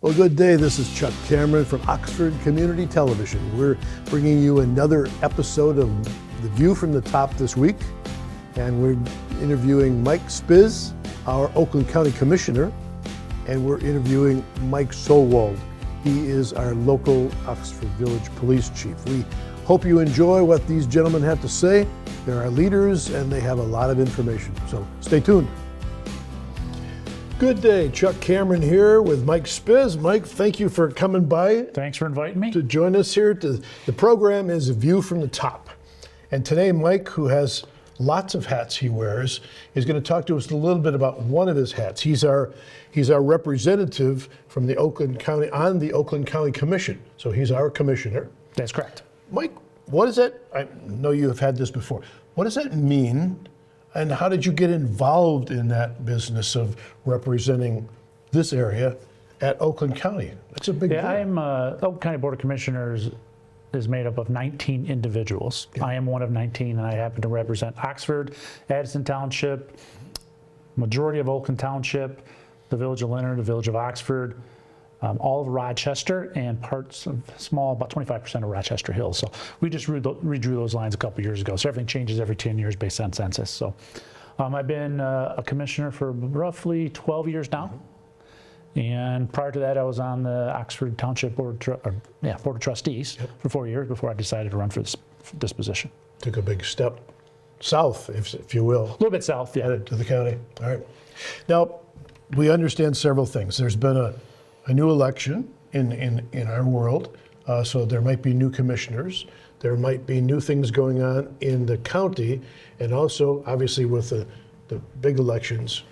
Well, good day. This is Chuck Cameron from Oxford Community Television. We're bringing you another episode of The View from the Top this week. And we're interviewing Mike Spisz, our Oakland County Commissioner, and we're interviewing Mike Solwold. He is our local Oxford Village Police Chief. We hope you enjoy what these gentlemen have to say. They're our leaders and they have a lot of information, so stay tuned. Good day, Chuck Cameron here with Mike Spisz. Mike, thank you for coming by. Thanks for inviting me. To join us here. The program is A View from the Top. And today, Mike, who has lots of hats he wears, is going to talk to us a little bit about one of his hats. He's our representative from the Oakland County, on the Oakland County Commission. So he's our commissioner. That's correct. Mike, what does that, I know you have had this before, what does that mean? And how did you get involved in that business of representing this area at Oakland County? That's a big deal. The Oakland County Board of Commissioners is made up of 19 individuals. Yeah. I am one of 19, and I happen to represent Oxford, Addison Township, majority of Oakland Township, the Village of Leonard, the Village of Oxford, all of Rochester, and parts of about 25% of Rochester Hills. So we just redrew those lines a couple years ago. So everything changes every 10 years based on census. So I've been a commissioner for roughly 12 years now. And prior to that, I was on the Oxford Township Board of Trustees for 4 years before I decided to run for this position. Took a big step south, if you will. A little bit south, yeah. Headed to the county. All right. Now, we understand several things. There's been a new election in our world, so there might be new commissioners. There might be new things going on in the county, and also, obviously, with the big elections.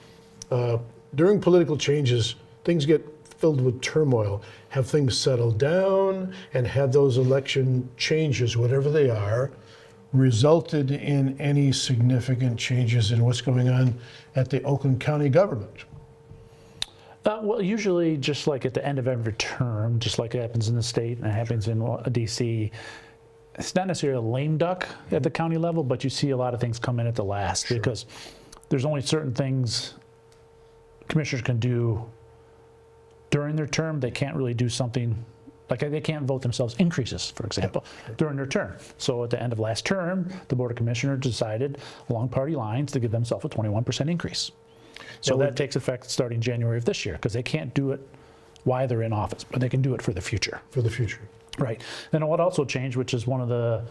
During political changes, things get filled with turmoil. Have things settled down, and have those election changes, whatever they are, resulted in any significant changes in what's going on at the Oakland County government? Well, usually just like at the end of every term, just like it happens in the state and it happens in DC, it's not necessarily a lame duck at the county level, but you see a lot of things come in at the last because there's only certain things commissioners can do during their term. They can't really do something, like they can't vote themselves increases, for example, during their term. So at the end of last term, the Board of Commissioners decided along party lines to give themselves a 21% increase. So that takes effect starting January of this year because they can't do it while they're in office, but they can do it for the future. For the future. Right. Then what also changed, which is one of the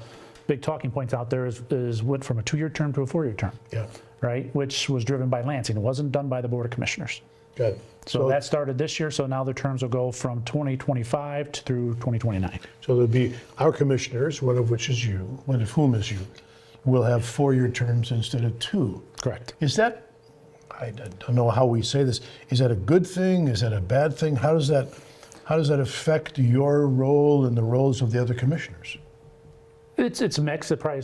big talking points out there, is went from a 2-year term to a 4-year term. Yeah. Right, which was driven by Lansing. It wasn't done by the Board of Commissioners. Good. So that started this year, so now the terms will go from 2025 through 2029. So there'll be our commissioners, one of which is you, one of whom is you, will have 4-year terms instead of 2. Correct. Is that, I don't know how we say this, is that a good thing? Is that a bad thing? How does that affect your role and the roles of the other commissioners? It's mixed. It probably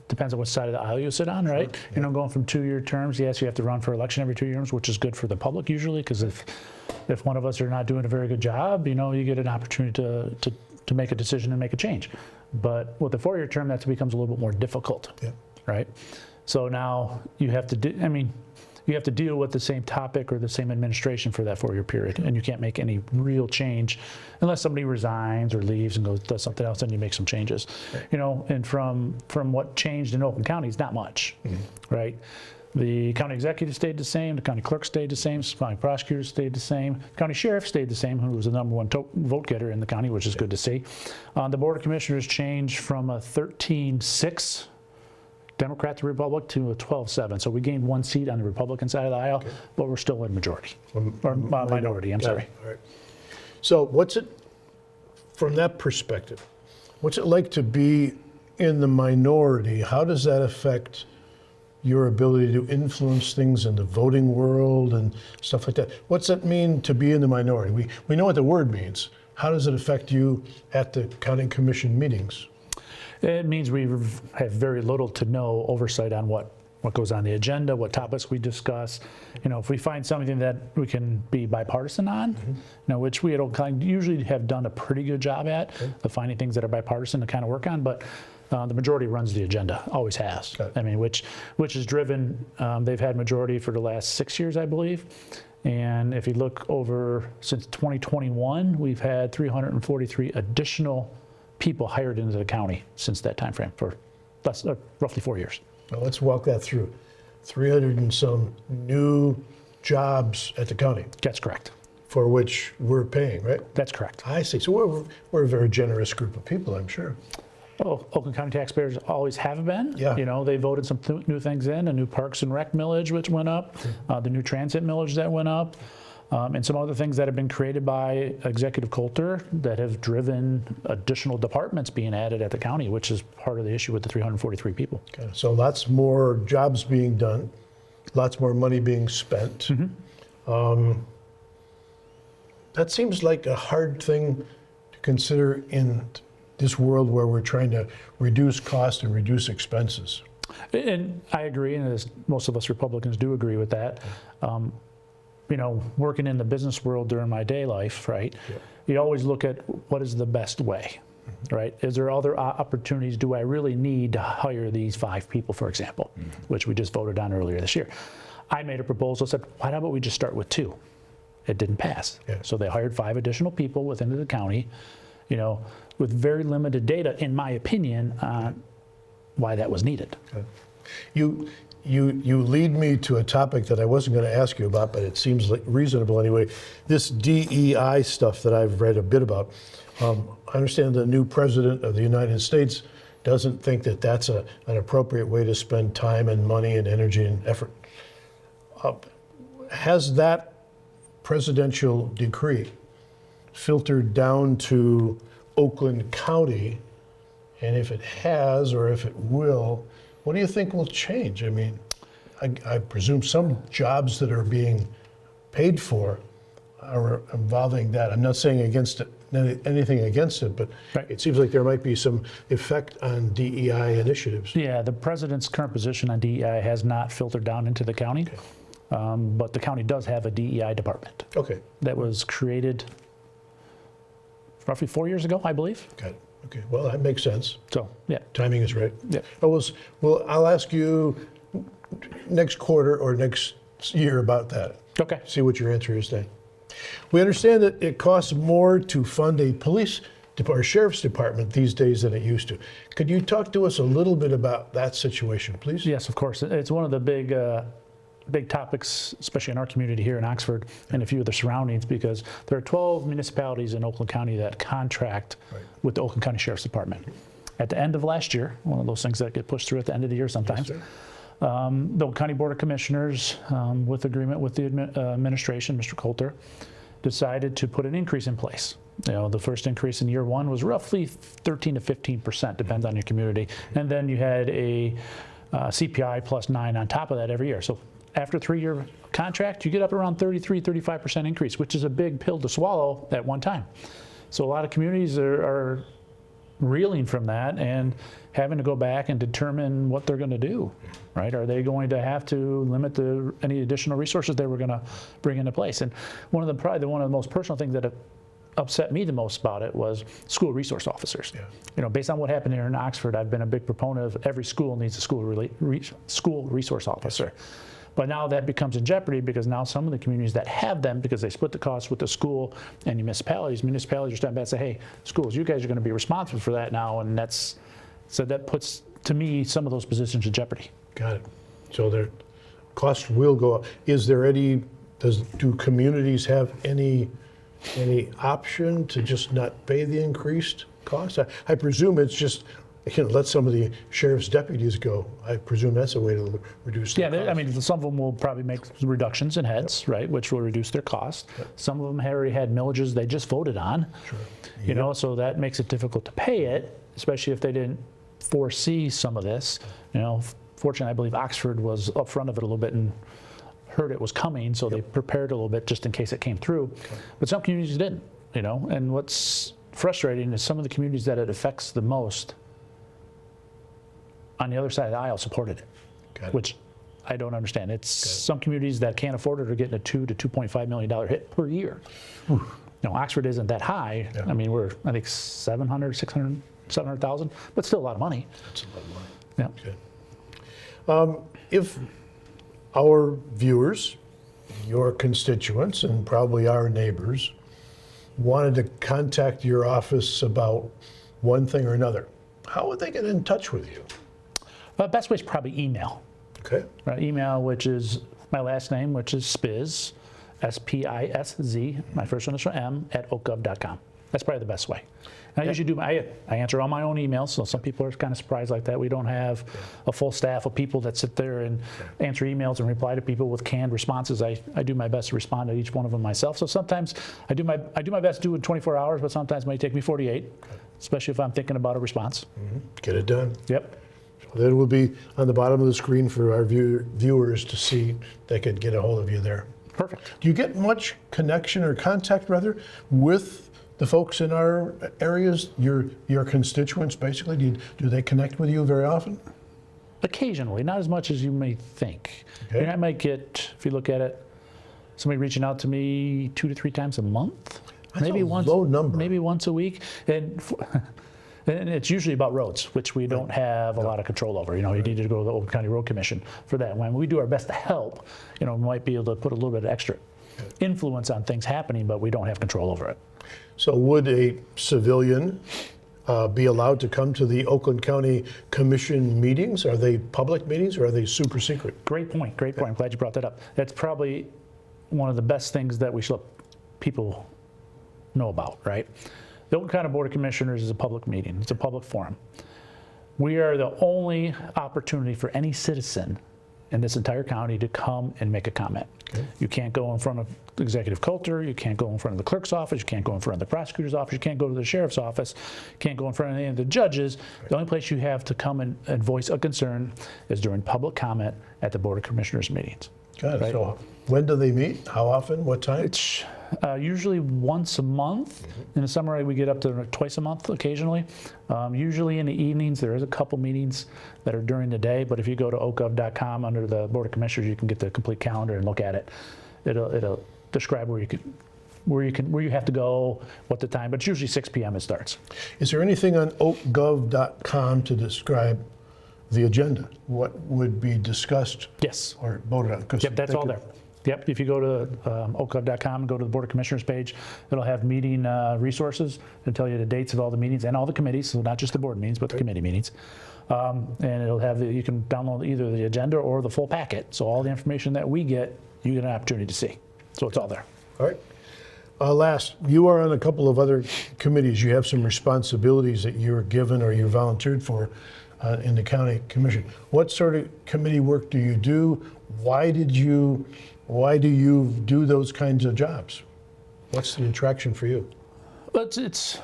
depends on what side of the aisle you sit on, right? Sure. You know, going from 2-year terms, yes, you have to run for election every 2 years, which is good for the public usually, because if one of us are not doing a very good job, you know, you get an opportunity to make a decision and make a change. But with the 4-year term, that becomes a little bit more difficult, right? So now you have to you have to deal with the same topic or the same administration for that 4-year period, and you can't make any real change unless somebody resigns or leaves and does something else, and you make some changes. Right. You know, and from what changed in Oakland County is not much, right? The county executive stayed the same, the county clerk stayed the same, the county prosecutor stayed the same, the county sheriff stayed the same, who was the #1 vote getter in the county, which is good to see. The Board of Commissioners changed from a 13-6 Democrat to Republic to a 12-7. So we gained 1 seat on the Republican side of the aisle, but we're still in majority, or minority, I'm sorry. All right. So what's it, from that perspective, what's it like to be in the minority? How does that affect your ability to influence things in the voting world and stuff like that? What's that mean to be in the minority? We know what the word means. How does it affect you at the county commission meetings? It means we have very little to no oversight on what goes on the agenda, what topics we discuss. You know, if we find something that we can be bipartisan on, you know, which we at Oakland County usually have done a pretty good job at, of finding things that are bipartisan to kind of work on, but the majority runs the agenda, always has. I mean, which is driven, they've had majority for the last 6 years, I believe, And if you look over since 2021, we've had 343 additional people hired into the county since that time frame for roughly 4 years. Now let's walk that through. 300 and some new jobs at the county That's correct. for which we're paying, right? That's correct. I see. So we're a very generous group of people, I'm sure. Well, Oakland County taxpayers always have been. Yeah. You know, they voted some new things in, a new Parks and Rec millage, which went up, the new transit millage that went up, and some other things that have been created by Executive Coulter that have driven additional departments being added at the county, which is part of the issue with the 343 people. Okay. So lots more jobs being done, lots more money being spent. That seems like a hard thing to consider in this world where we're trying to reduce cost and reduce expenses. And I agree, and as most of us Republicans do agree with that. You know, working in the business world during my day life, right? Yeah. You always look at what is the best way, right? Is there other opportunities? Do I really need to hire these 5 people, for example, which we just voted on earlier this year? I made a proposal, said, why not we just start with 2? It didn't pass. Yeah. So they hired 5 additional people within the county, you know, with very limited data, in my opinion, on why that was needed. Okay. You lead me to a topic that I wasn't going to ask you about, but it seems like reasonable anyway. This DEI stuff that I've read a bit about. I understand the new president of the United States doesn't think that that's an appropriate way to spend time and money and energy and effort. Has that presidential decree filtered down to Oakland County? And if it has, or if it will, what do you think will change? I mean, I presume some jobs that are being paid for are involving that. I'm not saying anything against it, but Right. it seems like there might be some effect on DEI initiatives. Yeah, the president's current position on DEI has not filtered down into the county, but the county does have a DEI department Okay, that was created roughly 4 years ago, I believe. got it. Okay, well, that makes sense. So, yeah. Timing is right. Yeah. Well, I'll ask you next quarter or next year about that. Okay. See what your answer is then. We understand that it costs more to fund a police or sheriff's department these days than it used to. Could you talk to us a little bit about that situation, please? Yes, of course. It's one of the big topics, especially in our community here in Oxford and a few of the surroundings, because there are 12 municipalities in Oakland County that contract with the Oakland County Sheriff's Department. At the end of last year, one of those things that get pushed through at the end of the year sometimes, Yes, the Oakland County Board of Commissioners, with agreement with the administration, Mr. Coulter, decided to put an increase in place. You know, the first increase in year 1 was roughly 13 to 15%, depends on your community. And then you had a CPI plus 9 on top of that every year. So after a 3-year contract, you get up around 33, 35% increase, which is a big pill to swallow at one time. So a lot of communities are reeling from that and having to go back and determine what they're going to do, right? Are they going to have to limit any additional resources they were going to bring into place? And one of the most personal things that upset me the most about it was school resource officers. Yeah. You know, based on what happened here in Oxford, I've been a big proponent of every school needs a school resource officer. But now that becomes in jeopardy because now some of the communities that have them, because they split the cost with the school and municipalities are stepping back and say, hey, schools, you guys are going to be responsible for that now. And that puts, to me, some of those positions in jeopardy. Got it. So their cost will go up. Is there do communities have any option to just not pay the increased cost? I presume it's just, let some of the sheriff's deputies go. I presume that's a way to reduce the cost. I mean, some of them will probably make reductions in heads, right, which will reduce their cost. Some of them already had millages they just voted on, Sure. you know, so that makes it difficult to pay it, especially if they didn't foresee some of this. You know, fortunately, I believe Oxford was up front of it a little bit and heard it was coming, so they prepared a little bit just in case it came through. Okay. But some communities didn't, you know, and what's frustrating is some of the communities that it affects the most on the other side of the aisle supported it, which I don't understand. It's some communities that can't afford it are getting a $2 to $2.5 million hit per year. Now, Oxford isn't that high. Yeah. I mean, we're, I think, 700,000, but still a lot of money. That's a lot of money. Yeah. If our viewers your constituents and probably our neighbors wanted to contact your office about one thing or another, how would they get in touch with you? Best way is probably email. Okay. Email, which is my last name, which is Spisz, S-P-I-S-Z. My first one is from M, @oakgov.com. That's probably the best way. And I usually I answer all my own emails, so some people are kind of surprised like that. We don't have a full staff of people that sit there and answer emails and reply to people with canned responses. I do my best to respond to each one of them myself. So sometimes I do my best to do it in 24 hours, but sometimes it may take me 48, especially if I'm thinking about a response. Get it done. Yep. That will be on the bottom of the screen for our viewers to see. They could get a hold of you there. Perfect. Do you get much connection or contact, rather, with the folks in our areas, your constituents, basically? Do they connect with you very often? Occasionally, not as much as you may think. Okay. I might get, if you look at it, somebody reaching out to me 2 to 3 times a month. That's a low number. Maybe once a week. And it's usually about roads, which we don't have a lot of control over. You need to go to the Oakland County Road Commission for that. When we do our best to help, we might be able to put a little bit of extra influence on things happening, but we don't have control over it. So would a civilian be allowed to come to the Oakland County Commission meetings? Are they public meetings or are they super secret? Great point. I'm glad you brought that up. That's probably one of the best things that we should let people know about, right? The Oakland County Board of Commissioners is a public meeting. It's a public forum. We are the only opportunity for any citizen in this entire county to come and make a comment. Okay. You can't go in front of Executive Coulter, you can't go in front of the clerk's office, you can't go in front of the prosecutor's office, you can't go to the sheriff's office, you can't go in front of any of the judges. Right. The only place you have to come and voice a concern is during public comment at the Board of Commissioners meetings. Got it. Right? So when do they meet? How often? What time? It's usually once a month. In the summer, we get up to twice a month occasionally. Usually in the evenings, there is a couple meetings that are during the day, but if you go to oakgov.com under the Board of Commissioners, you can get the complete calendar and look at it. It'll describe where you have to go, what the time, but it's usually 6 p.m. it starts. Is there anything on oakgov.com to describe the agenda? What would be discussed? Yes. Or voted on? Yep, that's all there. Yep, if you go to oakgov.com and go to the Board of Commissioners page, it'll have meeting resources. It'll tell you the dates of all the meetings and all the committees, so not just the board meetings, but the committee meetings. And it'll have, you can download either the agenda or the full packet. So all the information that we get, you get an opportunity to see. So it's all there. All right. Last, you are on a couple of other committees. You have some responsibilities that you were given or you volunteered for in the county commission. What sort of committee work do you do? Why do you do those kinds of jobs? What's the attraction for you? Well, it's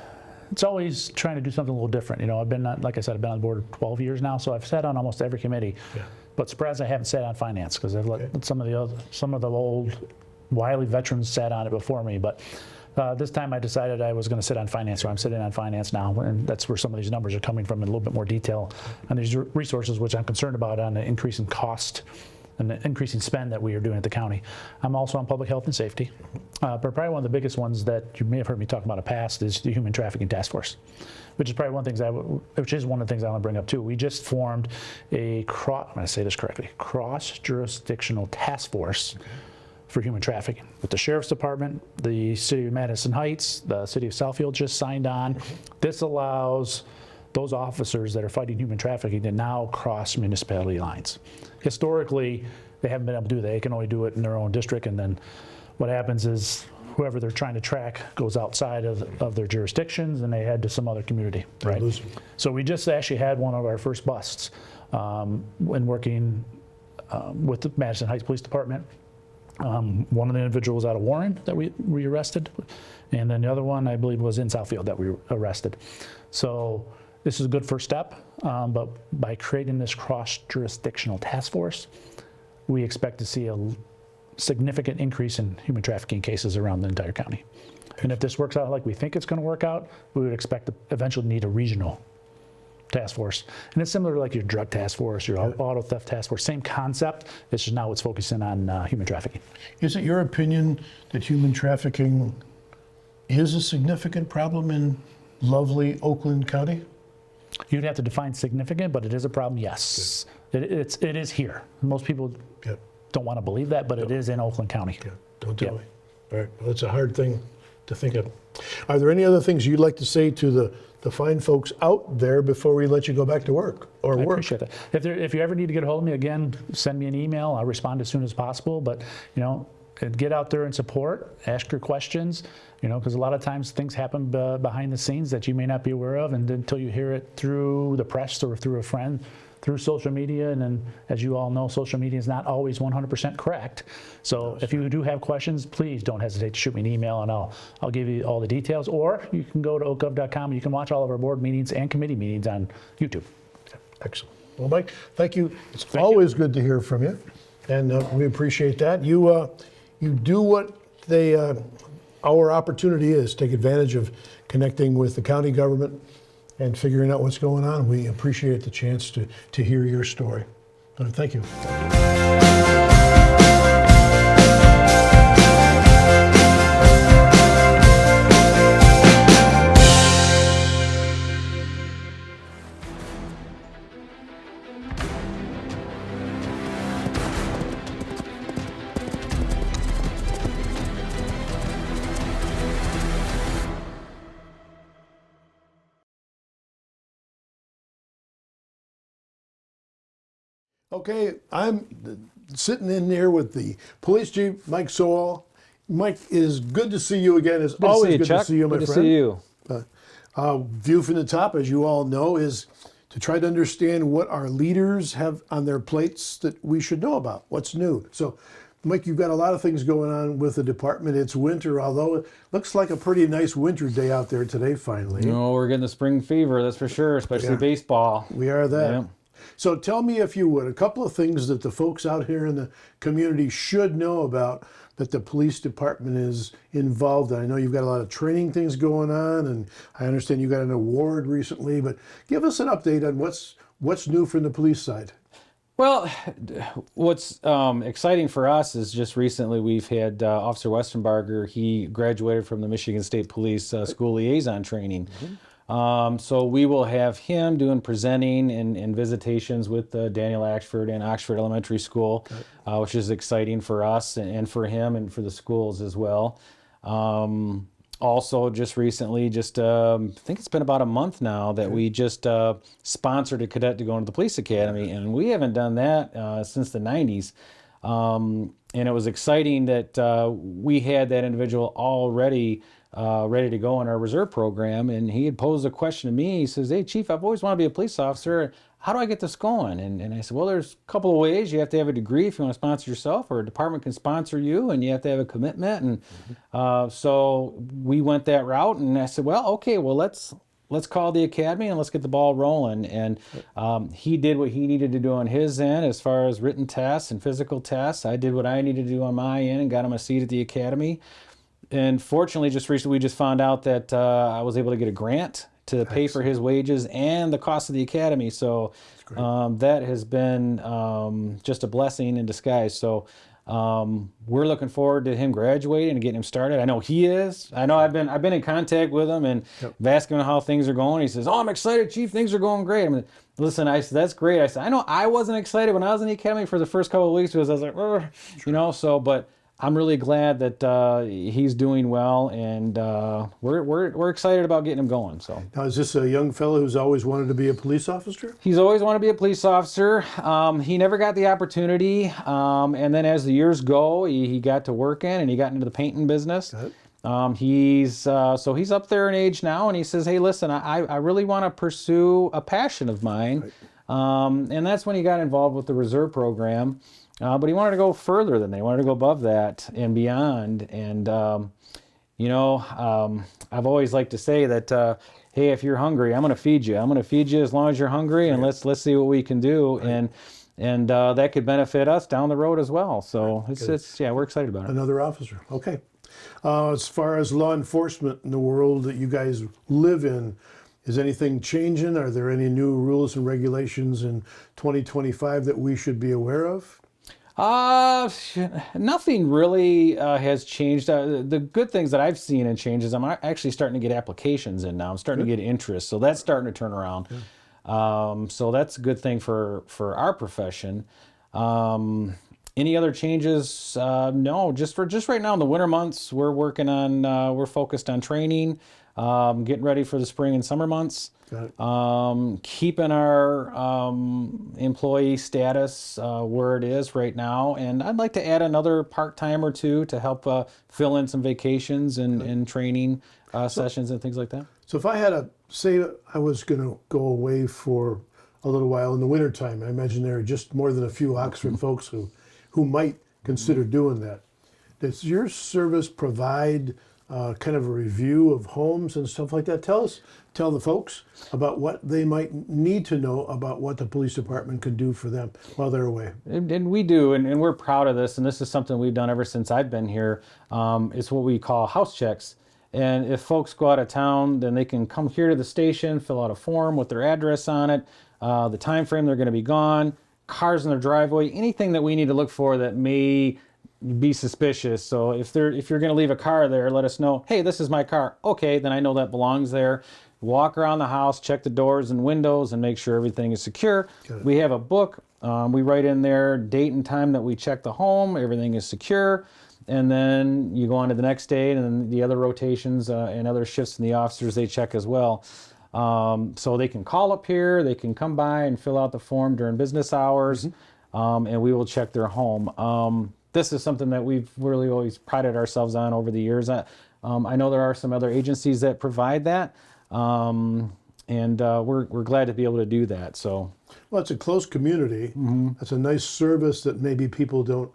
always trying to do something a little different. I've been, like I said, I've been on the board 12 years now, so I've sat on almost every committee. Yeah. But surprised I haven't sat on finance because I've let some of the old wily veterans sat on it before me. But this time I decided I was going to sit on finance, so I'm sitting on finance now, and that's where some of these numbers are coming from in a little bit more detail on these resources, which I'm concerned about on the increasing cost and the increasing spend that we are doing at the county. I'm also on public health and safety, but probably one of the biggest ones that you may have heard me talk about in the past is the Human Trafficking Task Force, which is probably one of the things I want to bring up too. We just formed I'm going to say this correctly, cross-jurisdictional task force for human trafficking. With the Sheriff's Department, the City of Madison Heights, the City of Southfield just signed on. This allows those officers that are fighting human trafficking to now cross municipality lines. Historically, they haven't been able to do that. They can only do it in their own district, and then what happens is whoever they're trying to track goes outside of their jurisdictions and they head to some other community, right? So we just actually had one of our first busts when working with the Madison Heights Police Department. One of the individuals out of Warren that we arrested, and then the other one I believe was in Southfield that we arrested. So this is a good first step, but by creating this cross-jurisdictional task force, we expect to see a significant increase in human trafficking cases around the entire county. And if this works out like we think it's going to work out, we would expect to eventually need a regional task force. And it's similar to like your drug task force, your auto theft task force, same concept. It's just now it's focusing on human trafficking. Is it your opinion that human trafficking is a significant problem in lovely Oakland County? You'd have to define significant, but it is a problem, yes. It is here. Most people don't want to believe that, but it is in Oakland County. Yeah, don't tell me. All right, well, it's a hard thing to think of. Are there any other things you'd like to say to the fine folks out there before we let you go back to work or I work? appreciate that. If you ever need to get a hold of me, again, send me an email. I'll respond as soon as possible. But, get out there and support, ask your questions, because a lot of times things happen behind the scenes that you may not be aware of, and until you hear it through the press or through a friend, through social media. And then, as you all know, social media is not always 100% correct. So if you do have questions, please don't hesitate to shoot me an email, and I'll give you all the details. Or you can go to oakgov.com and you can watch all of our board meetings and committee meetings on YouTube. Excellent. Well, Mike, thank you. It's always good to hear from you, and we appreciate that. You do what our opportunity is. Take advantage of connecting with the county government and figuring out what's going on. We appreciate the chance to hear your story. Thank you. Okay, I'm sitting in there with the police chief, Mike Solwold. Mike, it is good to see you again. It's always good to see you, my friend. Good to see you. View from the top, as you all know, is to try to understand what our leaders have on their plates that we should know about, what's new. So, Mike, you've got a lot of things going on with the department. It's winter, although it looks like a pretty nice winter day out there today, finally. No, we're getting the spring fever, that's for sure, especially baseball. We are that. Yeah. So tell me, if you would, a couple of things that the folks out here in the community should know about that the police department is involved in. I know you've got a lot of training things going on, and I understand you got an award recently, but give us an update on what's new from the police side. Well, what's exciting for us is just recently we've had Officer Westenbarger. He graduated from the Michigan State Police School Liaison Training. Mm-hmm. So we will have him doing presenting and visitations with Daniel Ashford and Oxford Elementary School, which is exciting for us and for him and for the schools as well. Also, just recently, I think it's been about a month now that we just sponsored a cadet to go into the police academy, and we haven't done that since the 90s. And it was exciting that we had that individual already ready to go in our reserve program, and he had posed a question to me. He says, "Hey, Chief, I've always wanted to be a police officer. How do I get this going?" And I said, "Well, there's a couple of ways. You have to have a degree if you want to sponsor yourself, or a department can sponsor you, and you have to have a commitment." And so we went that route, and I said, "Well, okay, well, let's call the academy and let's get the ball rolling." And he did what he needed to do on his end as far as written tests and physical tests. I did what I needed to do on my end and got him a seat at the academy. And fortunately, just recently, we just found out that I was able to get a grant to pay for his wages and the cost of the academy. So that has been just a blessing in disguise. So we're looking forward to him graduating and getting him started. I know he is. I know I've been in contact with him and asking him how things are going. He says, "Oh, I'm excited, Chief. Things are going great." I mean, listen, I said, "That's great." I said, "I know I wasn't excited when I was in the academy for the first couple of weeks because I was like, so, but I'm really glad that he's doing well, and we're excited about getting him going." So now, is this a young fellow who's always wanted to be a police officer? He's always wanted to be a police officer. He never got the opportunity, and then as the years go, he got to working and he got into the painting business. He's up there in age now, and he says, "Hey, listen, I really want to pursue a passion of mine," and that's when he got involved with the reserve program. But he wanted to go further than that. He wanted to go above that and beyond. And, I've always liked to say that, hey, if you're hungry, I'm going to feed you. I'm going to feed you as long as you're hungry, and let's see what we can do. And that could benefit us down the road as well. So we're excited about it. Another officer. Okay. As far as law enforcement in the world that you guys live in, is anything changing? Are there any new rules and regulations in 2025 that we should be aware of? Nothing really has changed. The good things that I've seen and changes, I'm actually starting to get applications in now. I'm starting to get interest, so that's starting to turn around. So that's a good thing for our profession. Any other changes? No, just right now in the winter months, we're working on, we're focused on training, getting ready for the spring and summer months. Got it. Keeping our employee status where it is right now. And I'd like to add another part-time or two to help fill in some vacations and training sessions and things like that. So if I had say I was going to go away for a little while in the wintertime, I imagine there are just more than a few Oxford folks who might consider doing that. Does your service provide kind of a review of homes and stuff like that? Tell the folks about what they might need to know about what the police department could do for them while they're away. And we do, and we're proud of this, and this is something we've done ever since I've been here. It's what we call house checks. And if folks go out of town, then they can come here to the station, fill out a form with their address on it, the time frame they're going to be gone, cars in their driveway, anything that we need to look for that may be suspicious. So if you're going to leave a car there, let us know, hey, this is my car. Okay, then I know that belongs there. Walk around the house, check the doors and windows, and make sure everything is secure. We have a book. We write in there date and time that we check the home. Everything is secure. And then you go on to the next day, and then the other rotations and other shifts in the officers, they check as well. So they can call up here, they can come by and fill out the form during business hours, and we will check their home. This is something that we've really always prided ourselves on over the years. I know there are some other agencies that provide that, and we're glad to be able to do that. So, well, it's a close community. That's a nice service that maybe people don't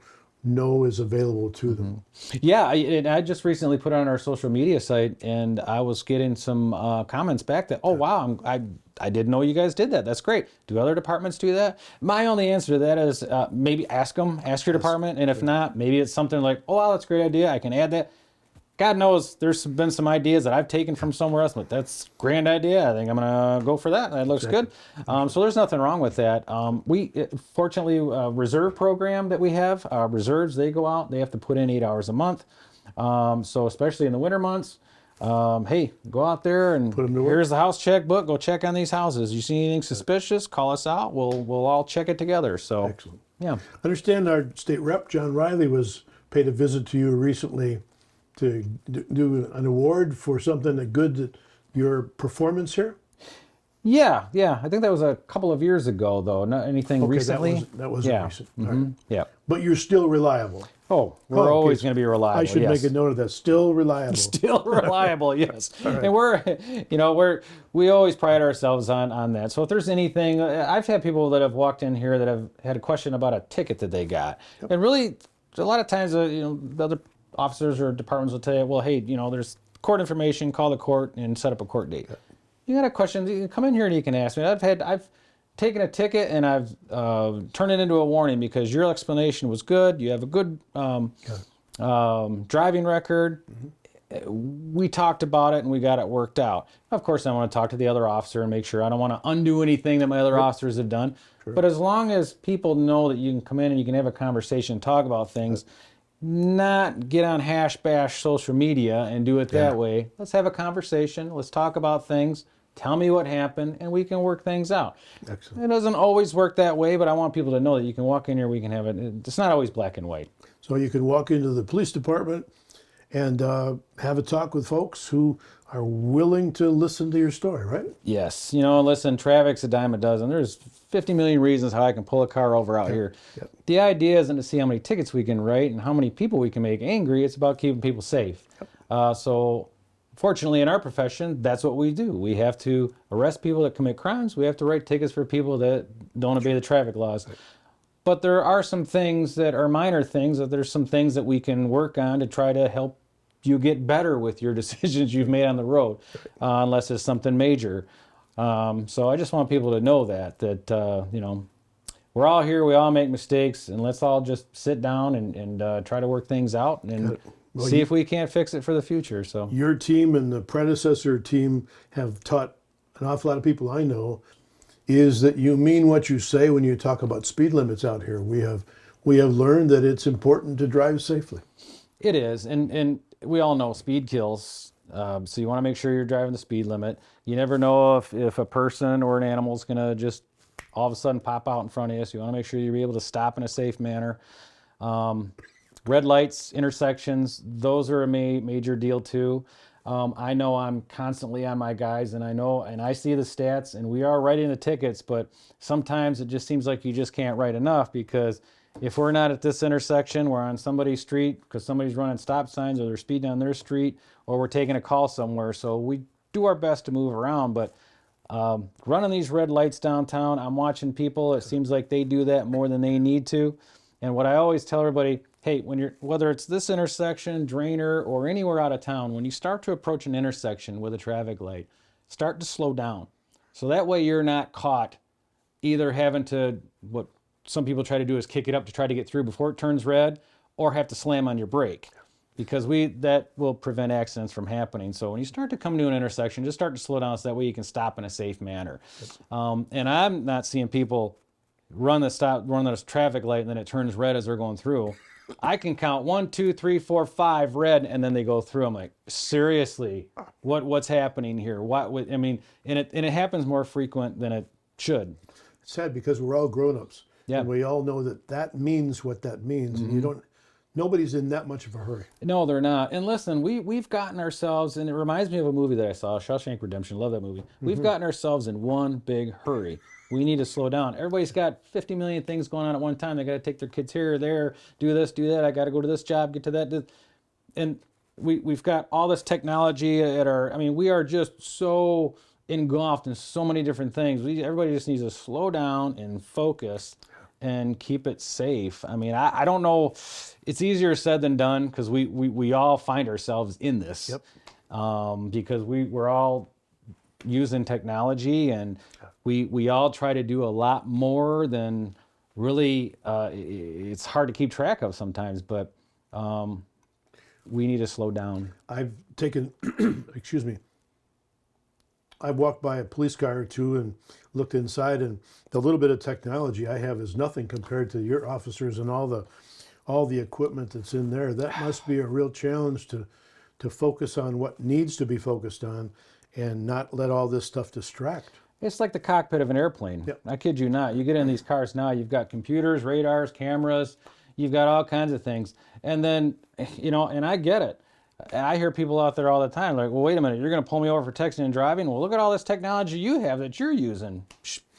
know is available to them. Yeah, I just recently put it on our social media site, and I was getting some comments back that, oh wow, I didn't know you guys did that. That's great. Do other departments do that? My only answer to that is maybe ask your department, and if not, maybe it's something like, oh wow, that's a great idea. I can add that. God knows there's been some ideas that I've taken from somewhere else, but that's a grand idea. I think I'm going to go for that. That looks good. So there's nothing wrong with that. Fortunately, reserve program that we have, reserves, they go out, they have to put in 8 hours a month. So especially in the winter months, hey, go out there and here's the house check book. Go check on these houses. You see anything suspicious, call us out. We'll all check it together. So, excellent. Yeah. I understand our state rep, John Riley, paid a visit to you recently to do an award for something that good, your performance here? Yeah. I think that was a couple of years ago, though. Not anything recently. That wasn't recent. All right. Yeah. But you're still reliable. Oh, we're always going to be reliable. I should make a note of that. Still reliable. Still reliable, yes. Right. And we always pride ourselves on that. So if there's anything, I've had people that have walked in here that have had a question about a ticket that they got, and really, a lot of times, the other officers or departments will tell you, well, hey, there's court information, call the court and set up a court date. You got a question, you can come in here and you can ask me. I've taken a ticket and I've turned it into a warning because your explanation was good. You have a good driving record. We talked about it and we got it worked out. Of course, I want to talk to the other officer and make sure I don't want to undo anything that my other officers have done. But as long as people know that you can come in and you can have a conversation, talk about things, not get on hash bash social media and do it that way. Let's have a conversation. Let's talk about things. Tell me what happened, and we can work things out. Excellent. It doesn't always work that way, but I want people to know that you can walk in here, we can have it. It's not always black and white. So you can walk into the police department and have a talk with folks who are willing to listen to your story, right? Yes. Listen, traffic's a dime a dozen. There's 50 million reasons how I can pull a car over out here. Yep. The idea isn't to see how many tickets we can write and how many people we can make angry. It's about keeping people safe. So fortunately, in our profession, that's what we do. We have to arrest people that commit crimes. We have to write tickets for people that don't obey the traffic laws. But there are some things that are minor things, that there's some things that we can work on to try to help you get better with your decisions you've made on the road, unless it's something major. So I just want people to know that we're all here, we all make mistakes, and let's all just sit down and try to work things out and see if we can't fix it for the future. So your team and the predecessor team have taught an awful lot of people I know is that you mean what you say when you talk about speed limits out here. We have learned that it's important to drive safely. It is, and we all know speed kills. So you want to make sure you're driving the speed limit. You never know if a person or an animal is going to just all of a sudden pop out in front of you. So you want to make sure you're able to stop in a safe manner. Red lights, intersections, those are a major deal too. I know I'm constantly on my guys, and I see the stats, and we are writing the tickets, but sometimes it just seems like you just can't write enough, because if we're not at this intersection, we're on somebody's street because somebody's running stop signs, or they're speeding on their street, or we're taking a call somewhere. So we do our best to move around, but running these red lights downtown, I'm watching people. It seems like they do that more than they need to. And what I always tell everybody, hey, whether it's this intersection, Drainer, or anywhere out of town, when you start to approach an intersection with a traffic light, start to slow down. So that way you're not caught either having to, what some people try to do is kick it up to try to get through before it turns red, or have to slam on your brake, because that will prevent accidents from happening. So when you start to come to an intersection, just start to slow down so that way you can stop in a safe manner. And I'm not seeing people run the traffic light and then it turns red as they're going through. I can count 1, 2, 3, 4, 5 red, and then they go through. I'm like, seriously, what's happening here? And it happens more frequent than it should. It's sad because we're all grown-ups. Yeah. And we all know that means what that means. And nobody's in that much of a hurry. No, they're not. And listen, we've gotten ourselves, and it reminds me of a movie that I saw, Shawshank Redemption. Love that movie. We've gotten ourselves in one big hurry. We need to slow down. Everybody's got 50 million things going on at one time. They got to take their kids here or there, do this, do that. I got to go to this job, get to that. And we've got all this technology at we are just so engulfed in so many different things. Everybody just needs to slow down and focus and keep it safe. I don't know. It's easier said than done, because we all find ourselves in this. Yep. Because we're all using technology, and we all try to do a lot more than really it's hard to keep track of sometimes, but we need to slow down. I've taken, excuse me, I've walked by a police car or two and looked inside, and the little bit of technology I have is nothing compared to your officers and all the equipment that's in there. That must be a real challenge to focus on what needs to be focused on and not let all this stuff distract. It's like the cockpit of an airplane. Yep. I kid you not. You get in these cars now, you've got computers, radars, cameras, you've got all kinds of things. And then, and I get it. I hear people out there all the time like, well, wait a minute, you're going to pull me over for texting and driving? Well, look at all this technology you have that you're using.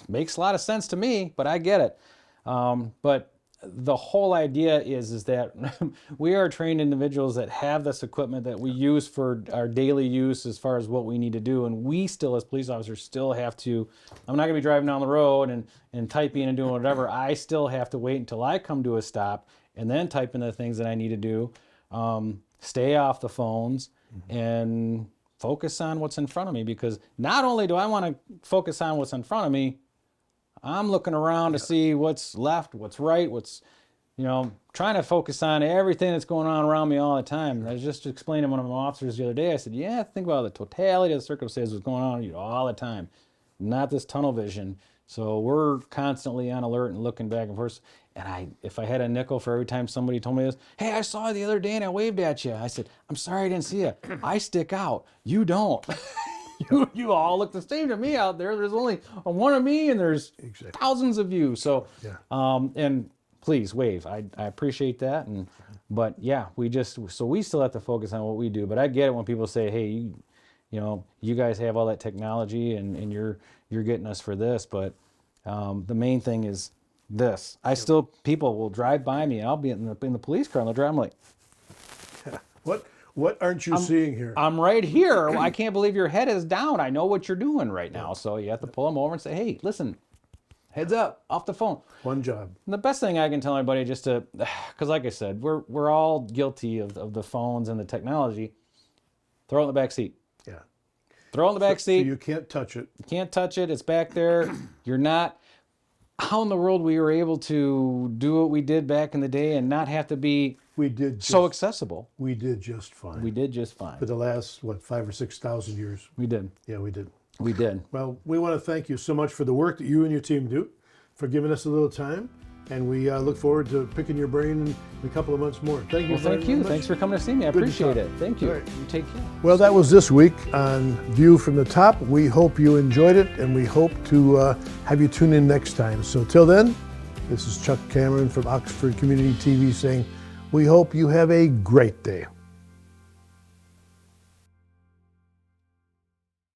Makes a lot of sense to me, but I get it. But the whole idea is that we are trained individuals that have this equipment that we use for our daily use as far as what we need to do. And we still, as police officers, still have to, I'm not going to be driving down the road and typing and doing whatever. I still have to wait until I come to a stop and then type in the things that I need to do. Stay off the phones and focus on what's in front of me, because not only do I want to focus on what's in front of me, I'm looking around to see what's left, what's right, trying to focus on everything that's going on around me all the time. I was just explaining to one of my officers the other day, I said, think about the totality of the circumstances that's going on with you all the time, not this tunnel vision. So we're constantly on alert and looking back and forth. And if I had a nickel for every time somebody told me this, hey, I saw you the other day and I waved at you. I said, I'm sorry I didn't see you. I stick out. You don't. You all look the same to me out there. There's only one of me and there's thousands of you. So, and please wave. I appreciate that. But yeah, we still have to focus on what we do. But I get it when people say, hey, you guys have all that technology and you're getting us for this. But the main thing is this. People will drive by me and I'll be in the police car and they'll drive. I'm like, What aren't you seeing here? I'm right here. I can't believe your head is down. I know what you're doing right now. So you have to pull them over and say, hey, listen, heads up, off the phone. One job. And the best thing I can tell everybody because like I said, we're all guilty of the phones and the technology. Throw it in the back seat. Yeah. Throw it in the back seat. So you can't touch it. You can't touch it. It's back there. You're not. How in the world we were able to do what we did back in the day and not have to be so accessible? We did just fine. We did just fine. For the last, 5,000 or 6,000 years. We did. Yeah, we did. We did. Well, we want to thank you so much for the work that you and your team do, for giving us a little time. And we look forward to picking your brain in a couple of months more. Thank you. Well, thank you. Thanks for coming to see me. I appreciate it. Thank you. Right. You take care. Well, that was this week on View from the Top. We hope you enjoyed it, and we hope to have you tune in next time. So till then, This is Chuck Cameron from Oxford Community TV saying, we hope you have a great day.